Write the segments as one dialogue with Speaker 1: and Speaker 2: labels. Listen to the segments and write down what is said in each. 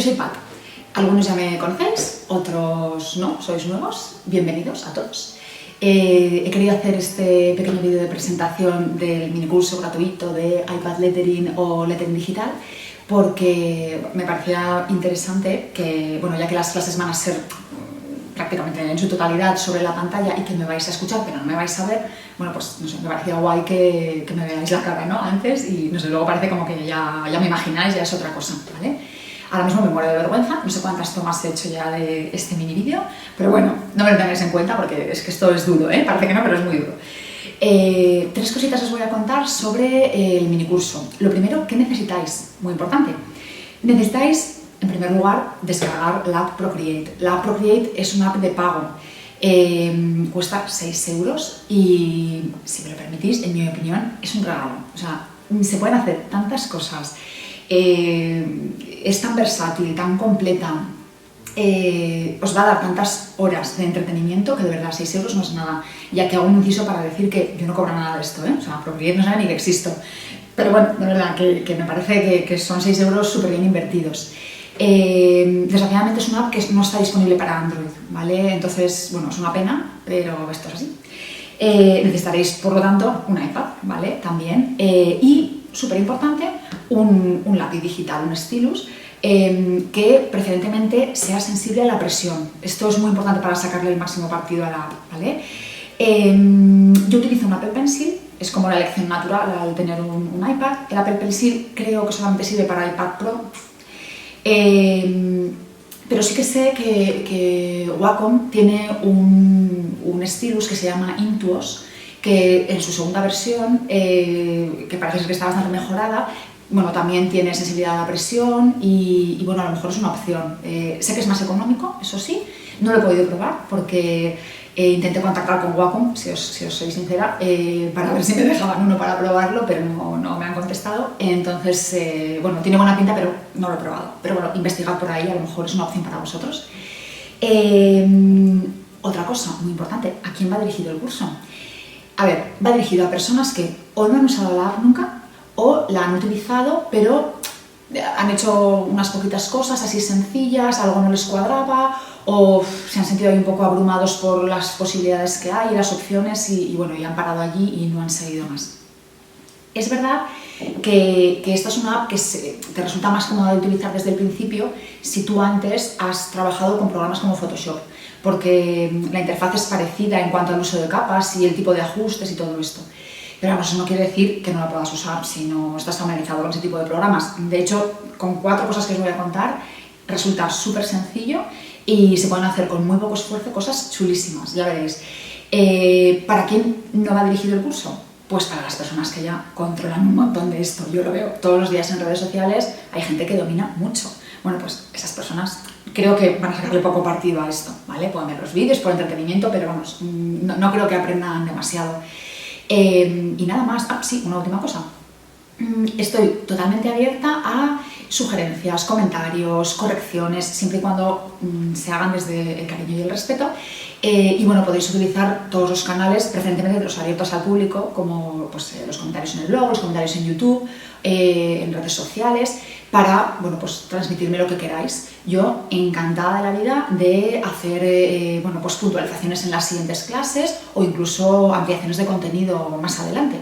Speaker 1: soy Pat. Algunos ya me conocéis, otros no, sois nuevos. Bienvenidos a todos. He querido hacer este pequeño vídeo de presentación del minicurso gratuito de iPad Lettering o Lettering Digital porque me parecía interesante que, bueno, ya que las clases van a ser prácticamente en su totalidad sobre la pantalla y que me vais a escuchar pero no me vais a ver, bueno, pues no sé, me parecía guay que me veáis la cara, ¿no? Antes y no sé, luego parece como que ya me imagináis, ya es otra cosa, ¿vale? Ahora mismo me muero de vergüenza, no sé cuántas tomas he hecho ya de este mini vídeo, pero bueno, no me lo tengáis en cuenta porque es que esto es duro, ¿eh? Parece que no, pero es muy duro. Tres cositas os voy a contar sobre el minicurso. Lo primero, ¿qué necesitáis? Muy importante. Necesitáis, en primer lugar, descargar la app Procreate. La app Procreate es una app de pago. Cuesta 6 euros y, si me lo permitís, en mi opinión, es un regalo. O sea, se pueden hacer tantas cosas. Es tan versátil, tan completa, os va a dar tantas horas de entretenimiento que de verdad 6 euros no es nada. Ya que hago un inciso para decir que yo no cobro nada de esto, ¿eh? O sea, Procreate no sabe ni que existo. Pero bueno, de verdad que me parece que son 6 euros súper bien invertidos. Desgraciadamente es una app que no está disponible para Android, ¿vale? Entonces, bueno, es una pena, pero esto es así. Necesitaréis, por lo tanto, un iPad, ¿vale? También. Y, súper importante, un lápiz digital, un stylus, que preferentemente sea sensible a la presión. Esto es muy importante para sacarle el máximo partido a la app, ¿vale? Yo utilizo un Apple Pencil, es como la elección natural al tener un iPad. El Apple Pencil creo que solamente sirve para iPad Pro, pero sí que sé que Wacom tiene un stylus que se llama Intuos, que en su segunda versión, que parece que está bastante mejorada, bueno, también tiene sensibilidad a la presión y bueno, a lo mejor es una opción. Sé que es más económico, eso sí, no lo he podido probar porque intenté contactar con Wacom, si os soy sincera, para ver si me dejaban uno para probarlo, pero no me han contestado. Entonces, bueno, tiene buena pinta, pero no lo he probado. Pero bueno, investigad por ahí, a lo mejor es una opción para vosotros. Otra cosa muy importante, ¿a quién va dirigido el curso? A ver, va dirigido a personas que o no han usado la app nunca o la han utilizado, pero han hecho unas poquitas cosas así sencillas, algo no les cuadraba o se han sentido ahí un poco abrumados por las posibilidades que hay, las opciones y bueno, y han parado allí y no han seguido más. Es verdad que esta es una app que te resulta más cómoda de utilizar desde el principio si tú antes has trabajado con programas como Photoshop, porque la interfaz es parecida en cuanto al uso de capas y el tipo de ajustes y todo esto. Pero vamos, eso no quiere decir que no la puedas usar si no estás familiarizado con ese tipo de programas. De hecho, con 4 cosas que os voy a contar, resulta súper sencillo y se pueden hacer con muy poco esfuerzo cosas chulísimas, ya veréis. ¿Para quién no va dirigido el curso? Pues para las personas que ya controlan un montón de esto. Yo lo veo todos los días en redes sociales, hay gente que domina mucho. Bueno, pues esas personas creo que van a sacarle poco partido a esto, ¿vale? Pueden ver los vídeos por entretenimiento, pero vamos, no creo que aprendan demasiado. Y nada más, sí, una última cosa. Estoy totalmente abierta a sugerencias, comentarios, correcciones, siempre y cuando se hagan desde el cariño y el respeto. Y bueno, podéis utilizar todos los canales, preferentemente los abiertos al público, como pues, los comentarios en el blog, los comentarios en YouTube, en redes sociales, para bueno, pues, transmitirme lo que queráis. Yo encantada de la vida de hacer bueno, pues, puntualizaciones en las siguientes clases o incluso ampliaciones de contenido más adelante.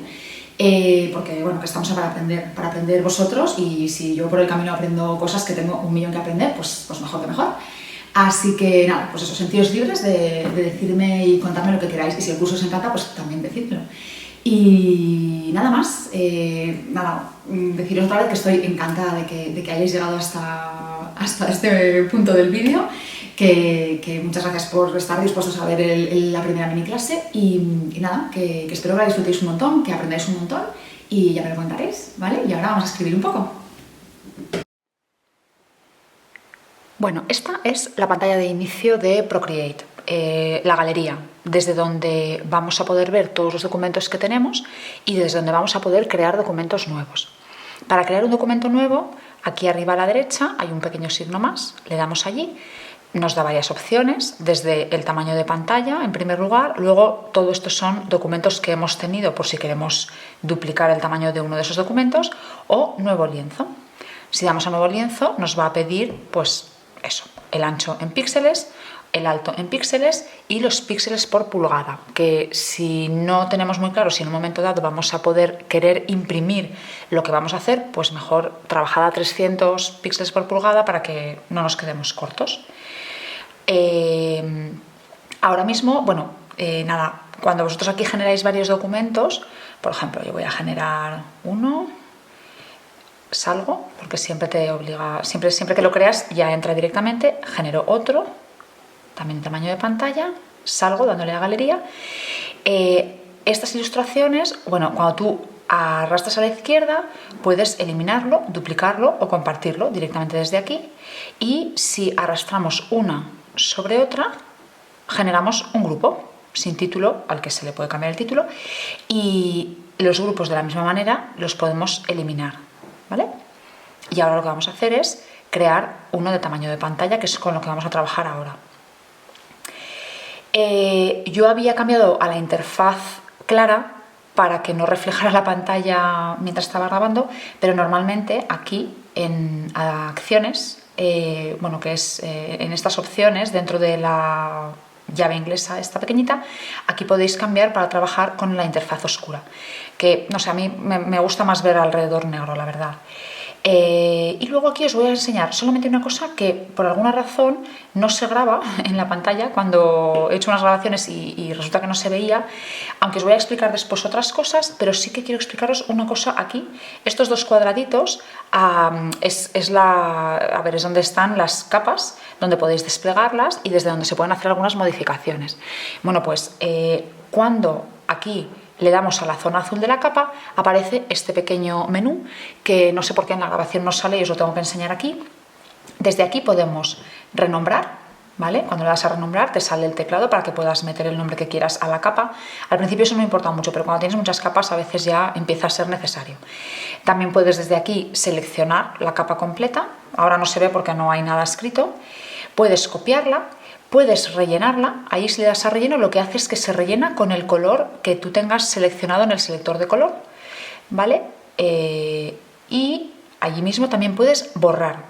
Speaker 1: Porque bueno, que estamos para aprender vosotros y si yo por el camino aprendo cosas que tengo 1.000.000 que aprender, pues mejor que mejor. Así que nada, pues eso, sentíos libres de decirme y contarme lo que queráis y si el curso os encanta, pues también decídmelo. Y nada más, deciros otra vez que estoy encantada de que hayáis llegado hasta este punto del vídeo, que muchas gracias por estar dispuestos a ver la primera mini clase y nada, que espero que la disfrutéis un montón, que aprendáis un montón y ya me lo contaréis, ¿vale? Y ahora vamos a escribir un poco. Bueno, esta es la pantalla de inicio de Procreate, la galería, desde donde vamos a poder ver todos los documentos que tenemos y desde donde vamos a poder crear documentos nuevos. Para crear un documento nuevo, aquí arriba a la derecha hay un pequeño signo más, le damos allí, nos da varias opciones, desde el tamaño de pantalla, en primer lugar, luego todo esto son documentos que hemos tenido por si queremos duplicar el tamaño de uno de esos documentos o nuevo lienzo. Si damos a nuevo lienzo, nos va a pedir, pues eso, el ancho en píxeles, el alto en píxeles y los píxeles por pulgada, que si no tenemos muy claro si en un momento dado vamos a poder querer imprimir lo que vamos a hacer, pues mejor trabajar a 300 píxeles por pulgada para que no nos quedemos cortos. Ahora mismo, bueno, nada, cuando vosotros aquí generáis varios documentos, por ejemplo, yo voy a generar uno, salgo, porque siempre te obliga, siempre que lo creas ya entra directamente, genero otro, también tamaño de pantalla, salgo dándole a galería. Estas ilustraciones, bueno, cuando tú arrastras a la izquierda, puedes eliminarlo, duplicarlo o compartirlo directamente desde aquí. Y si arrastramos una sobre otra, generamos un grupo sin título al que se le puede cambiar el título, y los grupos de la misma manera los podemos eliminar, ¿vale? Y ahora lo que vamos a hacer es crear uno de tamaño de pantalla, que es con lo que vamos a trabajar ahora. Yo había cambiado a la interfaz clara para que no reflejara la pantalla mientras estaba grabando, pero normalmente aquí en acciones, bueno, que es en estas opciones dentro de la llave inglesa esta pequeñita, aquí podéis cambiar para trabajar con la interfaz oscura, que no sé, a mí me gusta más ver alrededor negro, la verdad. Y luego aquí os voy a enseñar solamente una cosa que por alguna razón no se graba en la pantalla cuando he hecho unas grabaciones y resulta que no se veía, aunque os voy a explicar después otras cosas, pero sí que quiero explicaros una cosa aquí. Estos dos cuadraditos es donde están las capas, donde podéis desplegarlas y desde donde se pueden hacer algunas modificaciones. Bueno, pues cuando aquí le damos a la zona azul de la capa, aparece este pequeño menú que no sé por qué en la grabación no sale y os lo tengo que enseñar aquí. Desde aquí podemos renombrar, ¿vale? Cuando le das a renombrar te sale el teclado para que puedas meter el nombre que quieras a la capa. Al principio eso no importa mucho, pero cuando tienes muchas capas a veces ya empieza a ser necesario. También puedes desde aquí seleccionar la capa completa. Ahora no se ve porque no hay nada escrito. Puedes copiarla. Puedes rellenarla, ahí si le das a relleno lo que hace es que se rellena con el color que tú tengas seleccionado en el selector de color, ¿vale? Y allí mismo también puedes borrar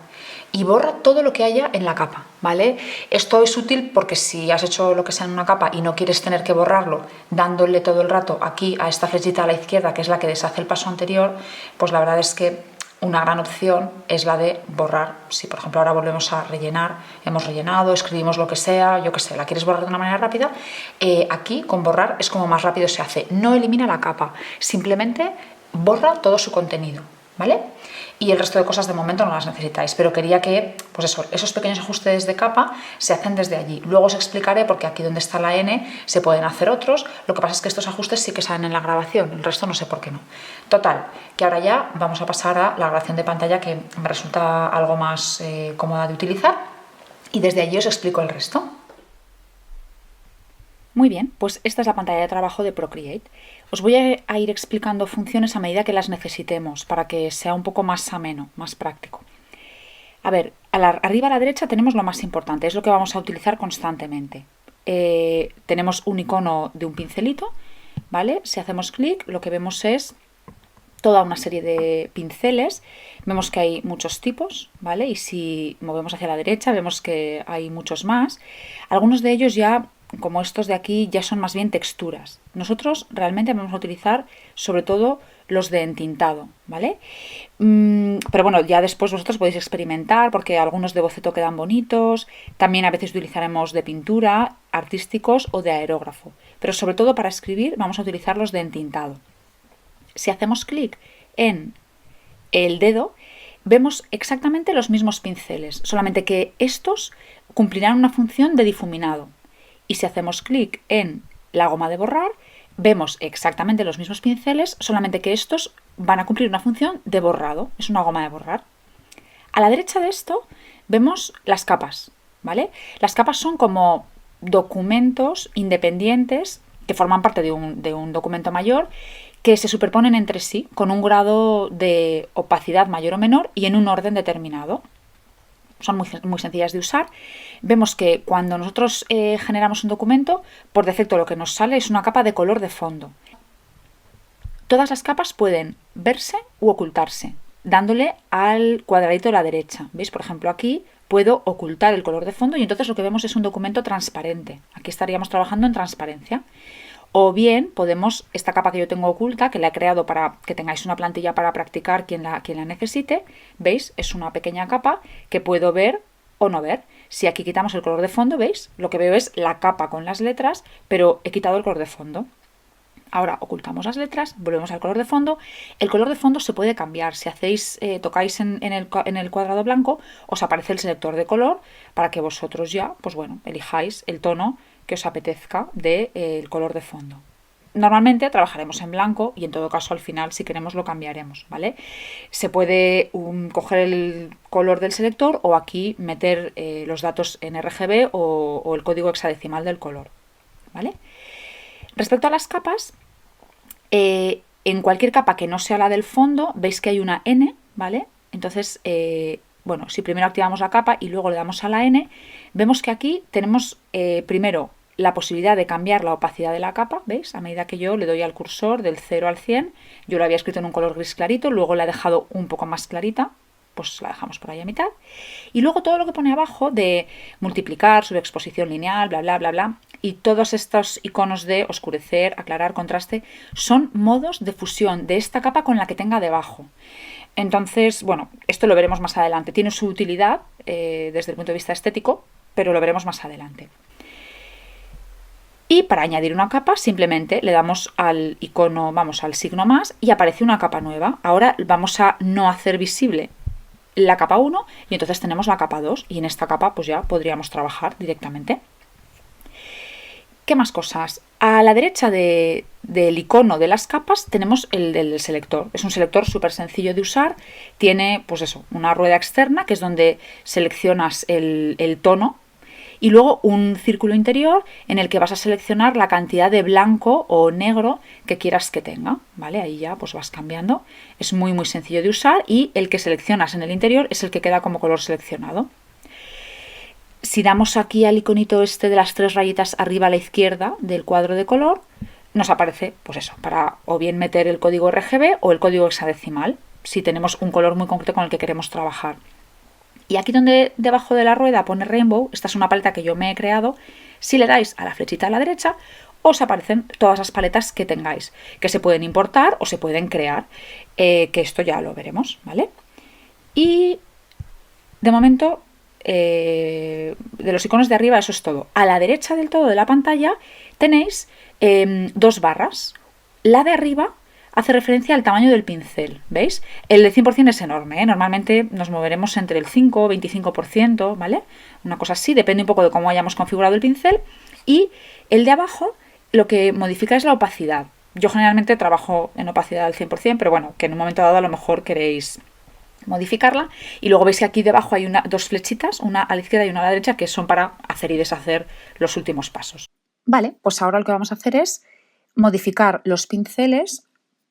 Speaker 1: y borra todo lo que haya en la capa, ¿vale? Esto es útil porque si has hecho lo que sea en una capa y no quieres tener que borrarlo dándole todo el rato aquí a esta flechita a la izquierda, que es la que deshace el paso anterior, pues la verdad es que una gran opción es la de borrar. Si por ejemplo ahora volvemos a rellenar, hemos rellenado, escribimos lo que sea, yo qué sé, la quieres borrar de una manera rápida, aquí con borrar es como más rápido se hace. No elimina la capa, simplemente borra todo su contenido, ¿vale? Y el resto de cosas de momento no las necesitáis, pero quería que, pues eso, esos pequeños ajustes de capa se hacen desde allí. Luego os explicaré porque aquí donde está la N se pueden hacer otros, lo que pasa es que estos ajustes sí que salen en la grabación, el resto no sé por qué no. Total, que ahora ya vamos a pasar a la grabación de pantalla, que me resulta algo más cómoda de utilizar, y desde allí os explico el resto. Muy bien, pues esta es la pantalla de trabajo de Procreate. Os voy a ir explicando funciones a medida que las necesitemos para que sea un poco más ameno, más práctico. A ver, arriba a la derecha tenemos lo más importante, es lo que vamos a utilizar constantemente. Tenemos un icono de un pincelito, ¿vale? Si hacemos clic, lo que vemos es toda una serie de pinceles. Vemos que hay muchos tipos, ¿vale? Y si movemos hacia la derecha, vemos que hay muchos más. Algunos de ellos ya, como estos de aquí, ya son más bien texturas. Nosotros realmente vamos a utilizar sobre todo los de entintado, ¿vale? Pero bueno, ya después vosotros podéis experimentar porque algunos de boceto quedan bonitos. También a veces utilizaremos de pintura, artísticos o de aerógrafo. Pero sobre todo para escribir vamos a utilizar los de entintado. Si hacemos clic en el dedo, vemos exactamente los mismos pinceles, solamente que estos cumplirán una función de difuminado. Y si hacemos clic en la goma de borrar, vemos exactamente los mismos pinceles, solamente que estos van a cumplir una función de borrado. Es una goma de borrar. A la derecha de esto vemos las capas, ¿vale? Las capas son como documentos independientes que forman parte de un documento mayor, que se superponen entre sí con un grado de opacidad mayor o menor y en un orden determinado. Son muy sencillas de usar. Vemos que cuando nosotros generamos un documento, por defecto lo que nos sale es una capa de color de fondo. Todas las capas pueden verse u ocultarse.
Speaker 2: dándole al cuadradito de la derecha. ¿Veis? Por ejemplo, aquí puedo ocultar el color de fondo y entonces lo que vemos es un documento transparente. Aquí estaríamos trabajando en transparencia. O bien podemos, esta capa que yo tengo oculta, que la he creado para que tengáis una plantilla para practicar quien la necesite, ¿veis? Es una pequeña capa que puedo ver o no ver. Si aquí quitamos el color de fondo, ¿veis? Lo que veo es la capa con las letras, pero he quitado el color de fondo. Ahora ocultamos las letras, volvemos al color de fondo. El color de fondo se puede cambiar. Si tocáis en el cuadrado blanco, os aparece el selector de color para que vosotros ya, pues bueno, elijáis el tono que os apetezca del color de fondo. Normalmente trabajaremos en blanco y en todo caso al final si queremos lo cambiaremos, ¿vale? Se puede coger el color del selector o aquí meter los datos en RGB o el código hexadecimal del color, ¿vale? Respecto a las capas, en cualquier capa que no sea la del fondo, veis que hay una N, ¿vale? Entonces, bueno, si primero activamos la capa y luego le damos a la N, vemos que aquí tenemos primero la posibilidad de cambiar la opacidad de la capa, ¿veis? A medida que yo le doy al cursor del 0 al 100, yo lo había escrito en un color gris clarito, luego la he dejado un poco más clarita, pues la dejamos por ahí a mitad. Y luego todo lo que pone abajo de multiplicar, subexposición lineal, bla, bla, bla, bla, y todos estos iconos de oscurecer, aclarar, contraste, son modos de fusión de esta capa con la que tenga debajo. Entonces, bueno, esto lo veremos más adelante. Tiene su utilidad desde el punto de vista estético, pero lo veremos más adelante. Y para añadir una capa simplemente le damos al icono, vamos al signo más y aparece una capa nueva. Ahora vamos a no hacer visible la capa 1 y entonces tenemos la capa 2 y en esta capa pues ya podríamos trabajar directamente. ¿Qué más cosas? A la derecha del icono de las capas tenemos el del selector. Es un selector súper sencillo de usar. Tiene pues eso, una rueda externa que es donde seleccionas el tono y luego un círculo interior en el que vas a seleccionar la cantidad de blanco o negro que quieras que tenga, ¿vale? Ahí ya pues vas cambiando. Es muy muy sencillo de usar y el que seleccionas en el interior es el que queda como color seleccionado. Si damos aquí al iconito este de las 3 rayitas arriba a la izquierda del cuadro de color, nos aparece pues eso, para o bien meter el código RGB o el código hexadecimal, si tenemos un color muy concreto con el que queremos trabajar. Y aquí donde debajo de la rueda pone Rainbow, esta es una paleta que yo me he creado, si le dais a la flechita a la derecha, os aparecen todas las paletas que tengáis, que se pueden importar o se pueden crear, que esto ya lo veremos, ¿vale? Y de momento, de los iconos de arriba eso es todo. A la derecha del todo de la pantalla tenéis 2 barras. La de arriba hace referencia al tamaño del pincel, ¿veis? El de 100% es enorme, ¿eh? Normalmente nos moveremos entre el 5 o 25%, ¿vale? Una cosa así, depende un poco de cómo hayamos configurado el pincel. Y el de abajo lo que modifica es la opacidad. Yo generalmente trabajo en opacidad al 100%, pero bueno, que en un momento dado a lo mejor queréis modificarla. Y luego veis que aquí debajo hay dos flechitas, una a la izquierda y una a la derecha, que son para hacer y deshacer los últimos pasos. Vale, pues ahora lo que vamos a hacer es modificar los pinceles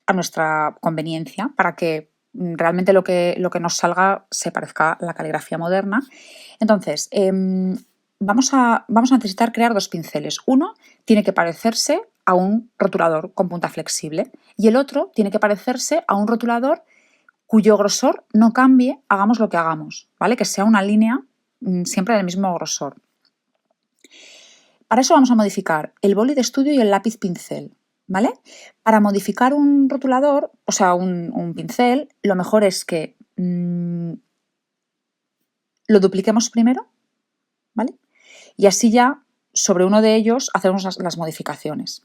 Speaker 2: a nuestra conveniencia para que realmente lo que nos salga se parezca a la caligrafía moderna. Entonces, vamos a necesitar crear 2 pinceles. Uno tiene que parecerse a un rotulador con punta flexible y el otro tiene que parecerse a un rotulador cuyo grosor no cambie, hagamos lo que hagamos, ¿vale? Que sea una línea siempre del mismo grosor. Para eso vamos a modificar el boli de estudio y el lápiz pincel, ¿vale? Para modificar un rotulador, o sea, un pincel, lo mejor es que lo dupliquemos primero, ¿vale? Y así ya sobre uno de ellos hacemos las modificaciones.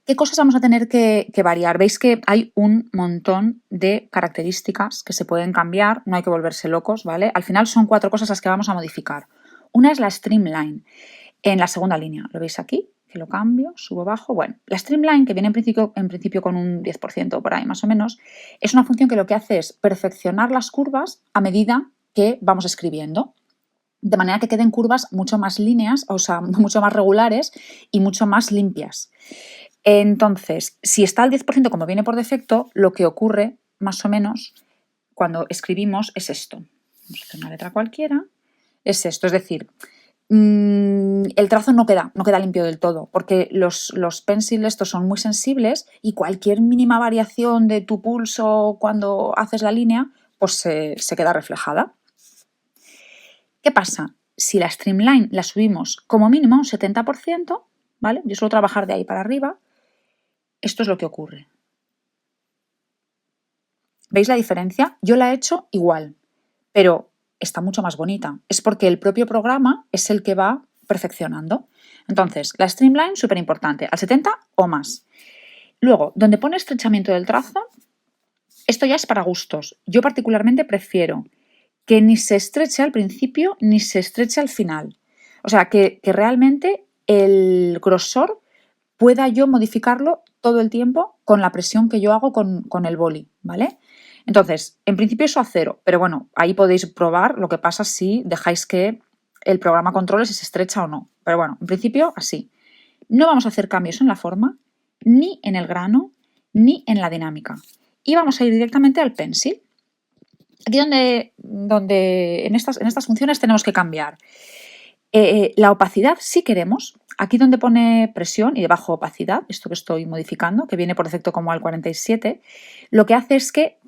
Speaker 2: ¿Qué cosas vamos a tener que variar? Veis que hay un montón de características que se pueden cambiar, no hay que volverse locos, ¿vale? Al final son 4 cosas las que vamos a modificar. Una es la streamline, en la segunda línea, ¿lo veis aquí? Que lo cambio, subo, bajo. Bueno, la streamline, que viene en principio con un 10% por ahí más o menos, es una función que lo que hace es perfeccionar las curvas a medida que vamos escribiendo, de manera que queden curvas mucho más líneas, o sea, mucho más regulares y mucho más limpias. Entonces, si está al 10% como viene por defecto, lo que ocurre más o menos cuando escribimos es esto. Vamos a hacer una letra cualquiera. Es esto, es decir, el trazo no queda limpio del todo, porque los pencil estos son muy sensibles y cualquier mínima variación de tu pulso cuando haces la línea, pues se queda reflejada. ¿Qué pasa? Si la streamline la subimos como mínimo a un 70%, ¿vale? Yo suelo trabajar de ahí para arriba, esto es lo que ocurre. ¿Veis la diferencia? Yo la he hecho igual, pero está mucho más bonita. Es porque el propio programa es el que va perfeccionando. Entonces, la streamline, súper importante, al 70 o más. Luego, donde pone estrechamiento del trazo, esto ya es para gustos. Yo particularmente prefiero que ni se estreche al principio ni se estreche al final. O sea, que realmente el grosor pueda yo modificarlo todo el tiempo con la presión que yo hago con el boli, ¿vale? Entonces, en principio eso a 0, pero bueno, ahí podéis probar lo que pasa si dejáis que el programa controle si se estrecha o no. Pero bueno, en principio así. No vamos a hacer cambios en la forma, ni en el grano, ni en la dinámica. Y vamos a ir directamente al pencil. Aquí donde en estas funciones tenemos que cambiar. La opacidad, si queremos, aquí donde pone presión y debajo opacidad, esto que estoy modificando, que viene por defecto como al 47, lo que hace es que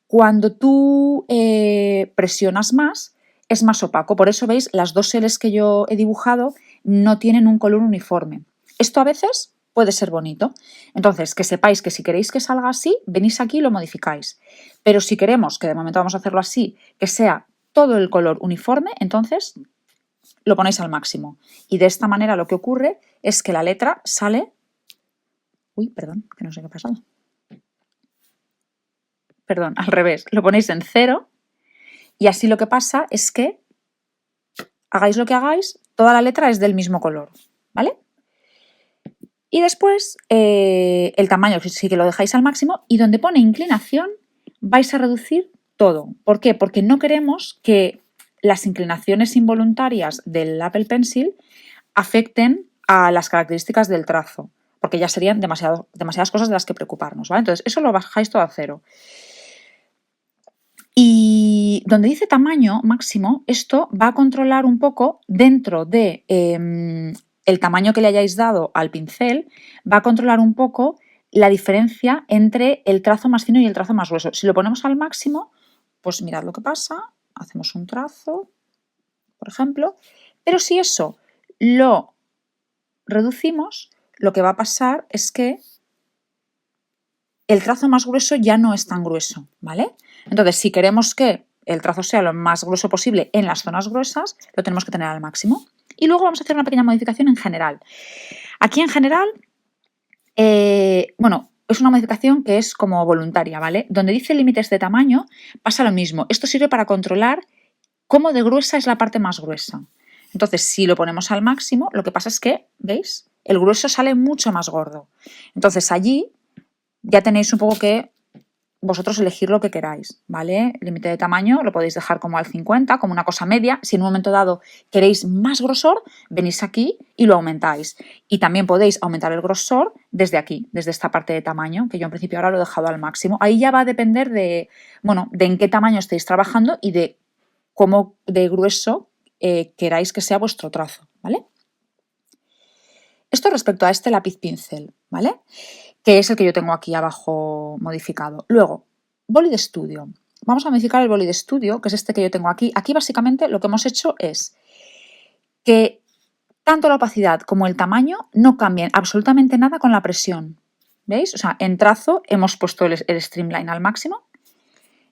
Speaker 2: cuando tú presionas más, es más opaco. Por eso, veis, las dos L's que yo he dibujado no tienen un color uniforme. Esto a veces puede ser bonito. Entonces, que sepáis que si queréis que salga así, venís aquí y lo modificáis. Pero si queremos, que de momento vamos a hacerlo así, que sea todo el color uniforme, entonces lo ponéis al máximo. Y de esta manera lo que ocurre es que la letra sale... Uy, perdón, que no sé qué ha pasado. Perdón, al revés. Lo ponéis en 0 y así lo que pasa es que hagáis lo que hagáis, toda la letra es del mismo color, ¿vale? Y después el tamaño sí que lo dejáis al máximo y donde pone inclinación vais a reducir todo. ¿Por qué? Porque no queremos que las inclinaciones involuntarias del Apple Pencil afecten a las características del trazo, porque ya serían demasiadas cosas de las que preocuparnos, ¿vale? Entonces, eso lo bajáis todo a 0. Y donde dice tamaño máximo, esto va a controlar un poco dentro de el tamaño que le hayáis dado al pincel, va a controlar un poco la diferencia entre el trazo más fino y el trazo más grueso. Si lo ponemos al máximo, pues mirad lo que pasa, hacemos un trazo, por ejemplo, pero si eso lo reducimos, lo que va a pasar es que el trazo más grueso ya no es tan grueso, ¿vale? Entonces, si queremos que el trazo sea lo más grueso posible en las zonas gruesas, lo tenemos que tener al máximo. Y luego vamos a hacer una pequeña modificación en general. Aquí en general, bueno, es una modificación que es como voluntaria, ¿vale? Donde dice límites de tamaño, pasa lo mismo. Esto sirve para controlar cómo de gruesa es la parte más gruesa. Entonces, si lo ponemos al máximo, lo que pasa es que, ¿veis? El grueso sale mucho más gordo. Entonces, allí ya tenéis un poco que vosotros elegir lo que queráis, ¿vale? El límite de tamaño lo podéis dejar como al 50, como una cosa media. Si en un momento dado queréis más grosor, venís aquí y lo aumentáis. Y también podéis aumentar el grosor desde aquí, desde esta parte de tamaño, que yo en principio ahora lo he dejado al máximo. Ahí ya va a depender de, bueno, de en qué tamaño estéis trabajando y de cómo de grueso queráis que sea vuestro trazo, ¿vale? Esto respecto a este lápiz pincel, ¿vale? Que es el que yo tengo aquí abajo modificado. Luego, boli de estudio. Vamos a modificar el boli de estudio, que es este que yo tengo aquí. Aquí básicamente lo que hemos hecho es que tanto la opacidad como el tamaño no cambien absolutamente nada con la presión. ¿Veis? O sea, en trazo hemos puesto el streamline al máximo.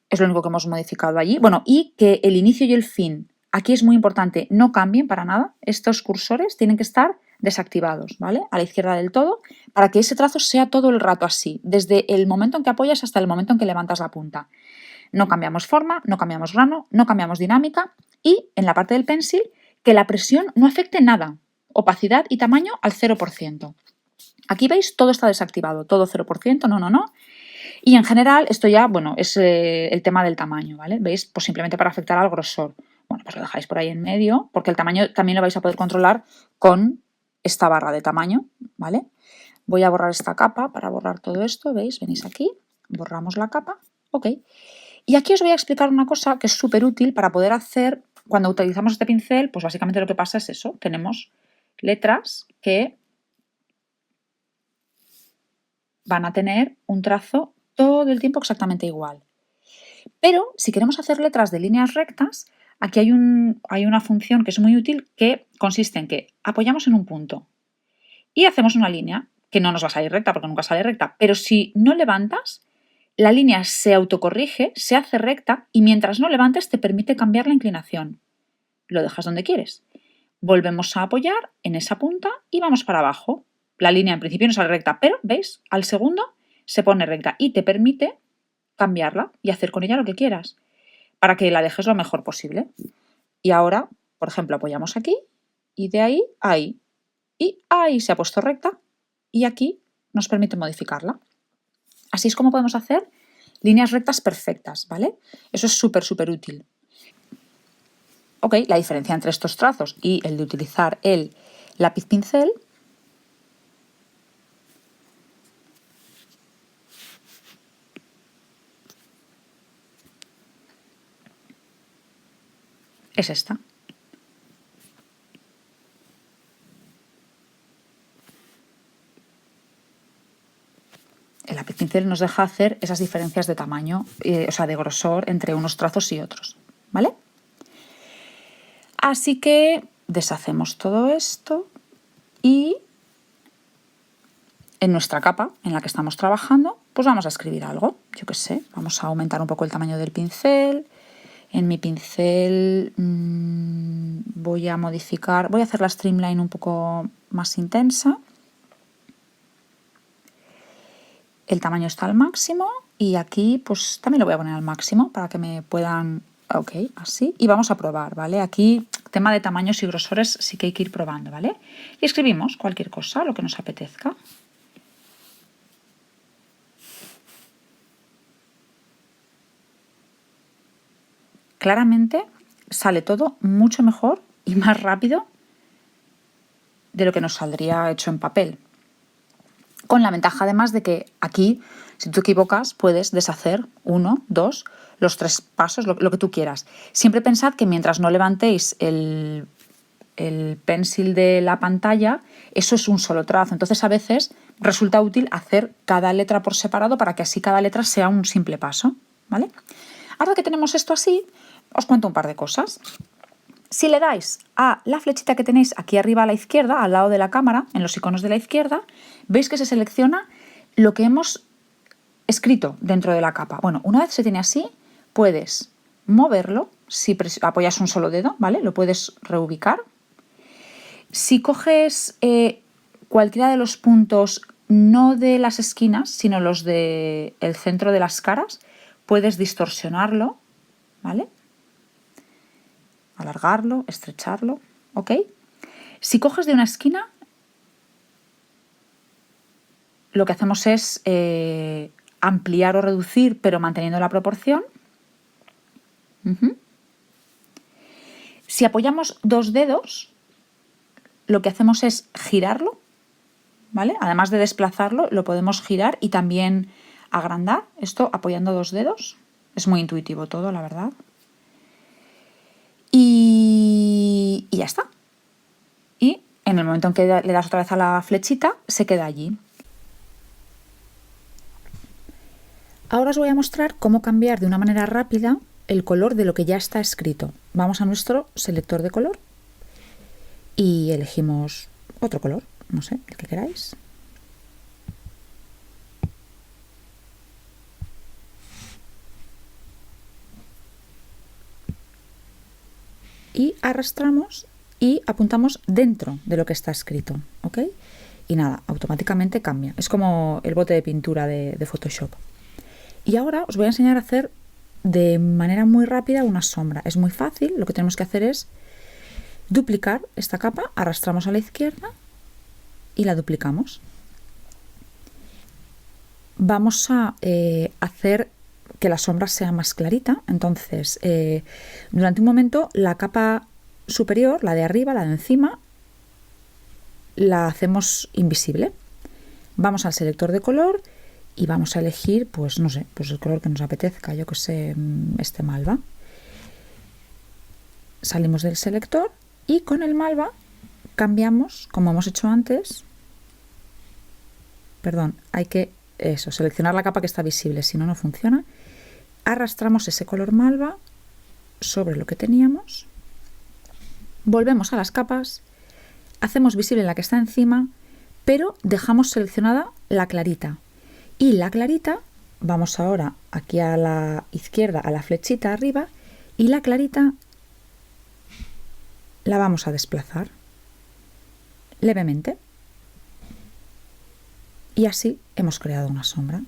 Speaker 2: Es lo único que hemos modificado allí. Bueno, y que el inicio y el fin, aquí es muy importante, no cambien para nada. Estos cursores tienen que estar desactivados, ¿vale? A la izquierda del todo, para que ese trazo sea todo el rato así, desde el momento en que apoyas hasta el momento en que levantas la punta. No cambiamos forma, no cambiamos grano, no cambiamos dinámica y en la parte del pencil que la presión no afecte nada, opacidad y tamaño al 0%. Aquí veis, todo está desactivado, todo 0%, no. Y en general esto ya, bueno, es el tema del tamaño, ¿vale? ¿Veis? Pues simplemente para afectar al grosor. Bueno, pues lo dejáis por ahí en medio, porque el tamaño también lo vais a poder controlar con esta barra de tamaño, ¿vale? Voy a borrar esta capa para borrar todo esto, ¿veis? Venís aquí, borramos la capa, ok. Y aquí os voy a explicar una cosa que es súper útil para poder hacer cuando utilizamos este pincel, pues básicamente lo que pasa es eso. Tenemos letras que van a tener un trazo todo el tiempo exactamente igual. Pero si queremos hacer letras de líneas rectas, aquí hay una función que es muy útil, que consiste en que apoyamos en un punto y hacemos una línea, que no nos va a salir recta porque nunca sale recta, pero si no levantas, la línea se autocorrige, se hace recta y mientras no levantes te permite cambiar la inclinación. Lo dejas donde quieres. Volvemos a apoyar en esa punta y vamos para abajo. La línea en principio no sale recta, pero ¿veis? Al segundo se pone recta y te permite cambiarla y hacer con ella lo que quieras para que la dejes lo mejor posible. Y ahora, por ejemplo, apoyamos aquí y de ahí a ahí. Y ahí se ha puesto recta y aquí nos permite modificarla. Así es como podemos hacer líneas rectas perfectas, ¿vale? Eso es súper, súper útil. Ok, la diferencia entre estos trazos y el de utilizar el lápiz pincel es esta. El lápiz pincel nos deja hacer esas diferencias de tamaño, o sea, de grosor entre unos trazos y otros, ¿vale? Así que deshacemos todo esto y en nuestra capa en la que estamos trabajando, pues vamos a escribir algo. Yo qué sé, vamos a aumentar un poco el tamaño del pincel. En mi pincel voy a hacer la streamline un poco más intensa. El tamaño está al máximo y aquí pues también lo voy a poner al máximo para que me puedan... Ok, así. Y vamos a probar, ¿vale? Aquí, tema de tamaños y grosores sí que hay que ir probando, ¿vale? Y escribimos cualquier cosa, lo que nos apetezca. Claramente sale todo mucho mejor y más rápido de lo que nos saldría hecho en papel. Con la ventaja además de que aquí, si tú equivocas, puedes deshacer 1, 2, los 3 pasos, lo que tú quieras. Siempre pensad que mientras no levantéis el pencil de la pantalla, eso es un solo trazo. Entonces a veces resulta útil hacer cada letra por separado para que así cada letra sea un simple paso, ¿vale? Ahora que tenemos esto así, os cuento un par de cosas. Si le dais a la flechita que tenéis aquí arriba a la izquierda, al lado de la cámara, en los iconos de la izquierda, veis que se selecciona lo que hemos escrito dentro de la capa. Bueno, una vez se tiene así, puedes moverlo, si apoyas un solo dedo, ¿vale? Lo puedes reubicar. Si coges cualquiera de los puntos, no de las esquinas, sino los del centro de las caras, puedes distorsionarlo, ¿vale? Alargarlo, estrecharlo, ¿ok? Si coges de una esquina, lo que hacemos es ampliar o reducir, pero manteniendo la proporción. Si apoyamos 2 dedos, lo que hacemos es girarlo, ¿vale? Además de desplazarlo, lo podemos girar y también agrandar, esto apoyando 2 dedos. Es muy intuitivo todo, la verdad. Y ya está. Y en el momento en que le das otra vez a la flechita, se queda allí. Ahora os voy a mostrar cómo cambiar de una manera rápida el color de lo que ya está escrito. Vamos a nuestro selector de color y elegimos otro color, no sé, el que queráis. Y arrastramos y apuntamos dentro de lo que está escrito, ¿ok? Y nada, automáticamente cambia. Es como el bote de pintura de Photoshop. Y ahora os voy a enseñar a hacer de manera muy rápida una sombra. Es muy fácil, lo que tenemos que hacer es duplicar esta capa, arrastramos a la izquierda y la duplicamos. Vamos a hacer que la sombra sea más clarita, entonces durante un momento la capa superior, la de arriba, la de encima, la hacemos invisible. Vamos al selector de color y vamos a elegir, pues no sé, pues el color que nos apetezca, yo que sé, este malva. salimos del selector y con el Malva cambiamos, como hemos hecho antes. Perdón, hay que seleccionar la capa que está visible, si no, no funciona. Arrastramos ese color Malva sobre lo que teníamos. Volvemos a las capas, hacemos visible la que está encima, pero dejamos seleccionada la clarita. Y la clarita, vamos ahora aquí a la izquierda, a la flechita arriba, y la clarita la vamos a desplazar levemente. Y así hemos creado una sombra.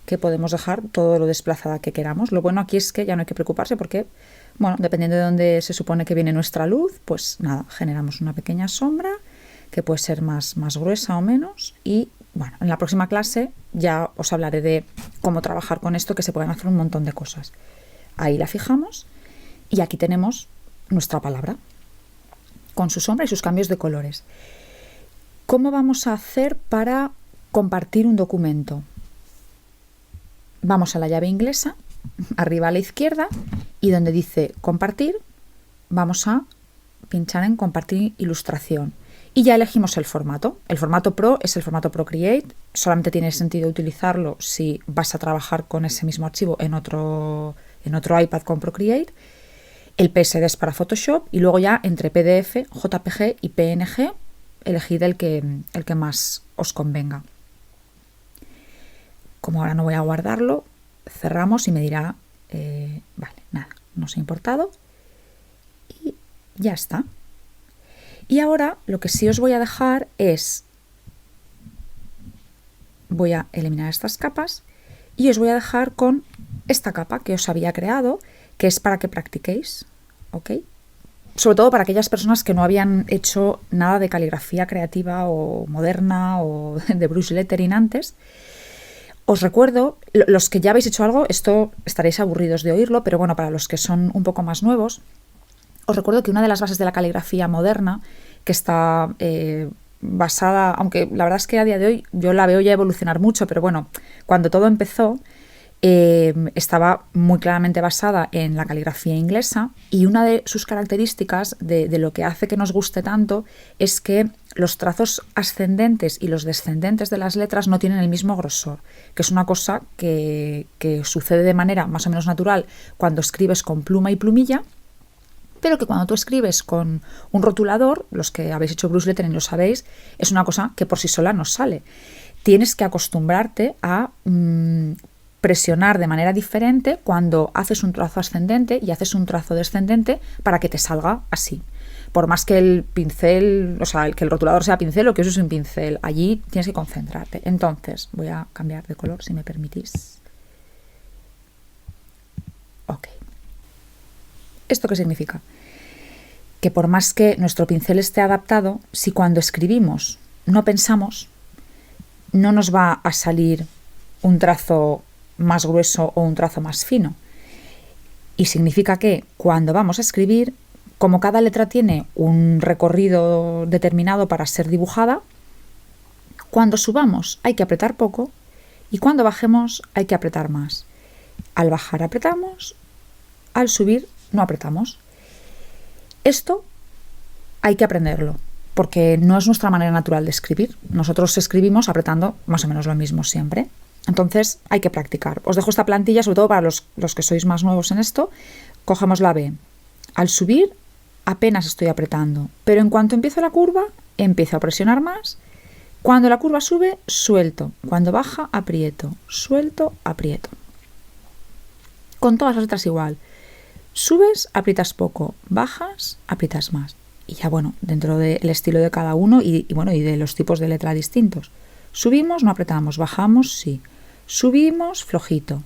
Speaker 2: Que podemos dejar todo lo desplazada que queramos. Lo bueno aquí es que ya no hay que preocuparse porque, bueno, dependiendo de dónde se supone que viene nuestra luz, pues nada, generamos una pequeña sombra que puede ser más gruesa o menos. Y bueno, en la próxima clase ya os hablaré de cómo trabajar con esto, que se pueden hacer un montón de cosas. Ahí la fijamos y aquí tenemos nuestra palabra con su sombra y sus cambios de colores. ¿Cómo vamos a hacer para compartir un documento? Vamos a la llave inglesa, arriba a la izquierda, y donde dice compartir, vamos a pinchar en compartir ilustración. Y ya elegimos el formato. El formato Pro es el formato Procreate. Solamente tiene sentido utilizarlo si vas a trabajar con ese mismo archivo en otro iPad con Procreate. El PSD es para Photoshop y luego ya entre PDF, JPG y PNG, elegid el que más os convenga. Como ahora no voy a guardarlo, cerramos y me dirá, vale, nada, no se ha importado. Y ya está. Y ahora lo que sí os voy a dejar es, voy a eliminar estas capas y os voy a dejar con esta capa que os había creado, que es para que practiquéis, ¿ok? Sobre todo para aquellas personas que no habían hecho nada de caligrafía creativa o moderna o de brush lettering antes. Os recuerdo, los que ya habéis hecho algo, esto estaréis aburridos de oírlo, pero bueno, para los que son un poco más nuevos, os recuerdo que una de las bases de la caligrafía moderna, que está basada, aunque la verdad es que a día de hoy yo la veo ya evolucionar mucho, pero bueno, cuando todo empezó estaba muy claramente basada en la caligrafía inglesa, y una de sus características de lo que hace que nos guste tanto es que los trazos ascendentes y los descendentes de las letras no tienen el mismo grosor, que es una cosa que sucede de manera más o menos natural cuando escribes con pluma y plumilla, pero que cuando tú escribes con un rotulador, los que habéis hecho brush lettering lo sabéis, es una cosa que por sí sola no sale. Tienes que acostumbrarte a presionar de manera diferente cuando haces un trazo ascendente y haces un trazo descendente para que te salga así. Por más que el pincel, o sea, que el rotulador sea pincel o que uses un pincel, allí tienes que concentrarte. Entonces, voy a cambiar de color si me permitís. Ok. ¿Esto qué significa? Que por más que nuestro pincel esté adaptado, si cuando escribimos no pensamos, no nos va a salir un trazo más grueso o un trazo más fino. Y significa que cuando vamos a escribir, como cada letra tiene un recorrido determinado para ser dibujada, cuando subamos hay que apretar poco y cuando bajemos hay que apretar más. Al bajar apretamos, al subir no apretamos. Esto hay que aprenderlo, porque no es nuestra manera natural de escribir. Nosotros escribimos apretando más o menos lo mismo siempre. Entonces hay que practicar. Os dejo esta plantilla, sobre todo para los que sois más nuevos en esto. Cogemos la B. Al subir apenas estoy apretando, pero en cuanto empiezo la curva, empiezo a presionar más. Cuando la curva sube, suelto. Cuando baja, aprieto. Suelto, aprieto. Con todas las letras igual. Subes, aprietas poco. Bajas, aprietas más. Y ya bueno, dentro del estilo de cada uno y de los tipos de letra distintos. Subimos, no apretamos. Bajamos, sí. Subimos, flojito.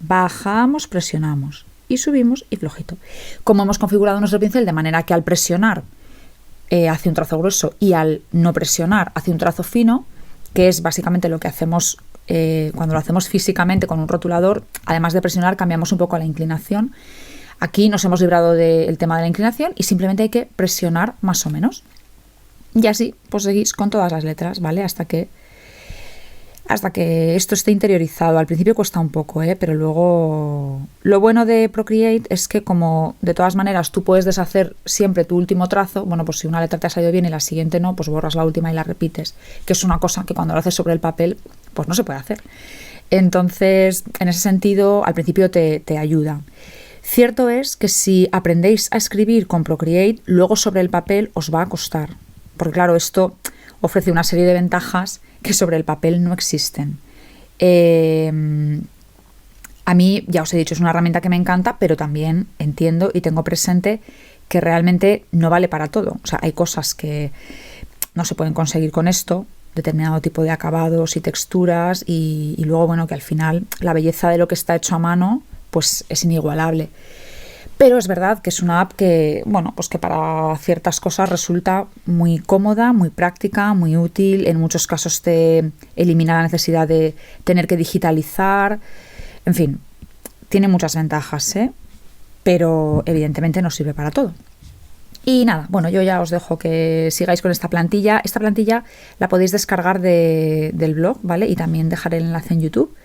Speaker 2: Bajamos, presionamos. Y subimos y flojito. Como hemos configurado nuestro pincel de manera que al presionar hace un trazo grueso y al no presionar hace un trazo fino, que es básicamente lo que hacemos cuando lo hacemos físicamente con un rotulador. Además de presionar, cambiamos un poco la inclinación. Aquí nos hemos librado del tema de la inclinación y simplemente hay que presionar más o menos. Y así pues seguís con todas las letras, ¿vale? Hasta que hasta que esto esté interiorizado. Al principio cuesta un poco, pero luego... Lo bueno de Procreate es que como de todas maneras tú puedes deshacer siempre tu último trazo, bueno, pues si una letra te ha salido bien y la siguiente no, pues borras la última y la repites, que es una cosa que cuando lo haces sobre el papel, pues no se puede hacer. Entonces, en ese sentido, al principio te ayuda. Cierto es que si aprendéis a escribir con Procreate, luego sobre el papel os va a costar, porque claro, esto ofrece una serie de ventajas que sobre el papel no existen. A mí, ya os he dicho, es una herramienta que me encanta, pero también entiendo y tengo presente que realmente no vale para todo. O sea, hay cosas que no se pueden conseguir con esto, determinado tipo de acabados y texturas, y luego, bueno, que al final la belleza de lo que está hecho a mano pues es inigualable. Pero es verdad que es una app que, bueno, pues que para ciertas cosas resulta muy cómoda, muy práctica, muy útil. En muchos casos te elimina la necesidad de tener que digitalizar. En fin, tiene muchas ventajas, pero evidentemente no sirve para todo. Y nada, bueno, yo ya os dejo que sigáis con esta plantilla. Esta plantilla la podéis descargar del blog, ¿vale? Y también dejar el enlace en YouTube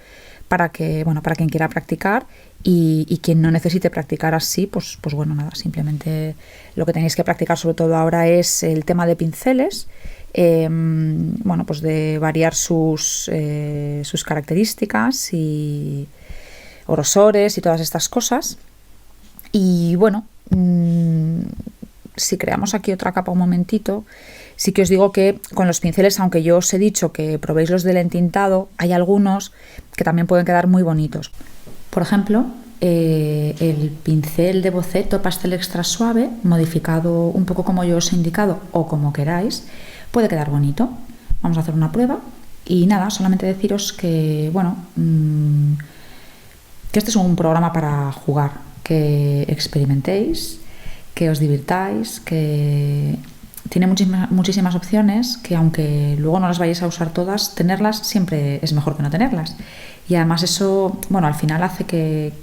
Speaker 2: para que, bueno, para quien quiera practicar y quien no necesite practicar así, pues bueno, nada, simplemente lo que tenéis que practicar sobre todo ahora es el tema de pinceles, bueno, pues de variar sus características y grosores y todas estas cosas. Y bueno, si creamos aquí otra capa un momentito, sí que os digo que con los pinceles, aunque yo os he dicho que probéis los del entintado, hay algunos que también pueden quedar muy bonitos. Por ejemplo, el pincel de boceto pastel extra suave, modificado un poco como yo os he indicado o como queráis, puede quedar bonito. Vamos a hacer una prueba y nada, solamente deciros que, bueno, que este es un programa para jugar, que experimentéis, que os divirtáis, que tiene muchísimas opciones, que aunque luego no las vayáis a usar todas, tenerlas siempre es mejor que no tenerlas. Y además eso, bueno, al final hace que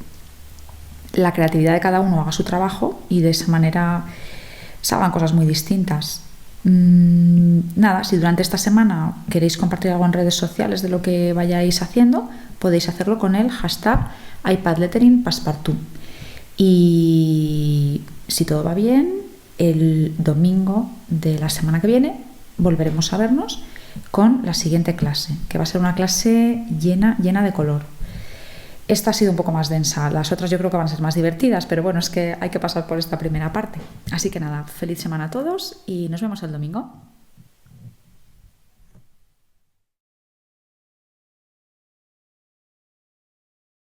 Speaker 2: la creatividad de cada uno haga su trabajo y de esa manera salgan cosas muy distintas. Nada, si durante esta semana queréis compartir algo en redes sociales de lo que vayáis haciendo, podéis hacerlo con el hashtag iPadLetteringPassepartout. Y si todo va bien, el domingo de la semana que viene volveremos a vernos con la siguiente clase, que va a ser una clase llena de color. Esta ha sido un poco más densa, las otras yo creo que van a ser más divertidas, pero bueno, es que hay que pasar por esta primera parte. Así que nada, feliz semana a todos y nos vemos el domingo.